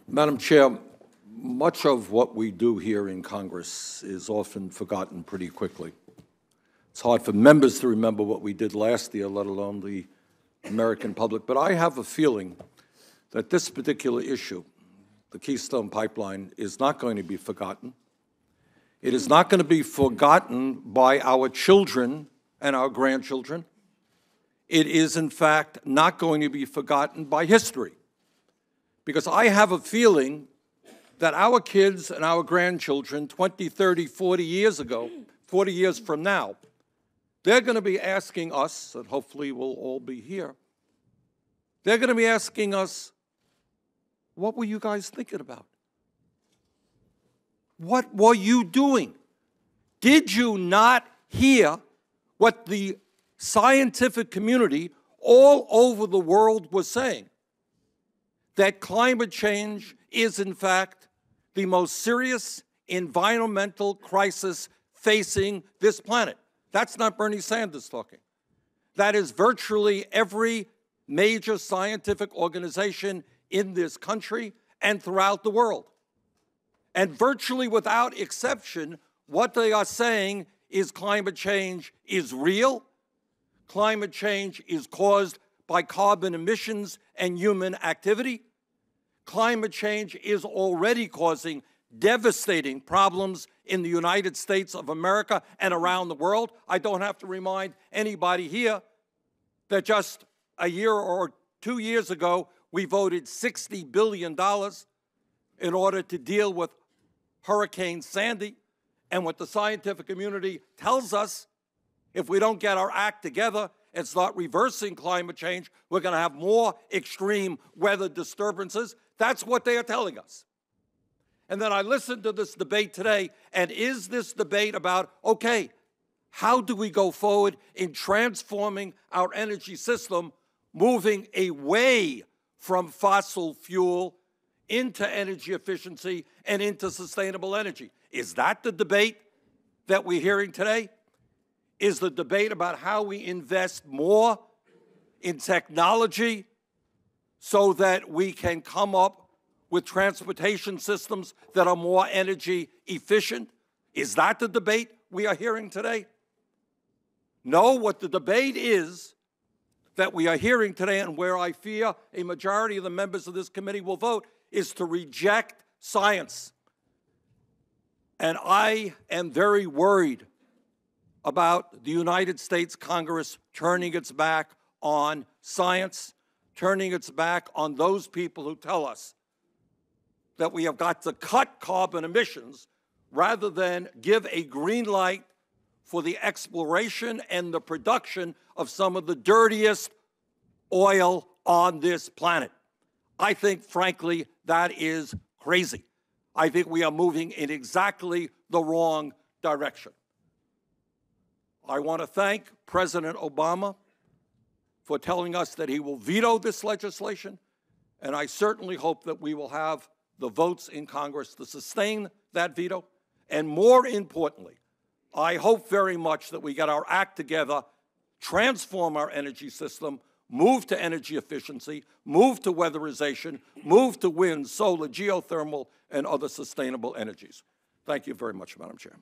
Madam Chair, much of what we do here in Congress is often forgotten pretty quickly. It's hard for members to remember what we did last year, let alone the American public. But I have a feeling that this particular issue, the Keystone Pipeline, is not going to be forgotten. It is not going to be forgotten by our children and our grandchildren. It is, in fact, not going to be forgotten by history. Because I have a feeling that our kids and our grandchildren 20, 30, 40 years ago, 40 years from now, they're going to be asking us, and hopefully we'll all be here, they're going to be asking us, what were you guys thinking about? What were you doing? Did you not hear what the scientific community all over the world was saying? That climate change is, in fact, the most serious environmental crisis facing this planet. That's not Bernie Sanders talking. That is virtually every major scientific organization in this country and throughout the world. And virtually without exception, what they are saying is climate change is real. Climate change is caused by carbon emissions and human activity. Climate change is already causing devastating problems in the United States of America and around the world. I don't have to remind anybody here that just a year or 2 years ago, we voted $60 billion in order to deal with Hurricane Sandy. And what the scientific community tells us, if we don't get our act together and start reversing climate change, we're going to have more extreme weather disturbances. That's what they are telling us. And then I listened to this debate today, and is this debate about, okay, how do we go forward in transforming our energy system, moving away from fossil fuel into energy efficiency and into sustainable energy? Is that the debate that we're hearing today? Is the debate about how we invest more in technology so that we can come up with transportation systems that are more energy efficient? Is that the debate we are hearing today? No, what the debate is that we are hearing today, and where I fear a majority of the members of this committee will vote, is to reject science. And I am very worried about the United States Congress turning its back on science, turning its back on those people who tell us that we have got to cut carbon emissions rather than give a green light for the exploration and the production of some of the dirtiest oil on this planet. I think, frankly, that is crazy. I think we are moving in exactly the wrong direction. I want to thank President Obama for telling us that he will veto this legislation, and I certainly hope that we will have the votes in Congress to sustain that veto. And more importantly, I hope very much that we get our act together, transform our energy system, move to energy efficiency, move to weatherization, move to wind, solar, geothermal, and other sustainable energies. Thank you very much, Madam Chair.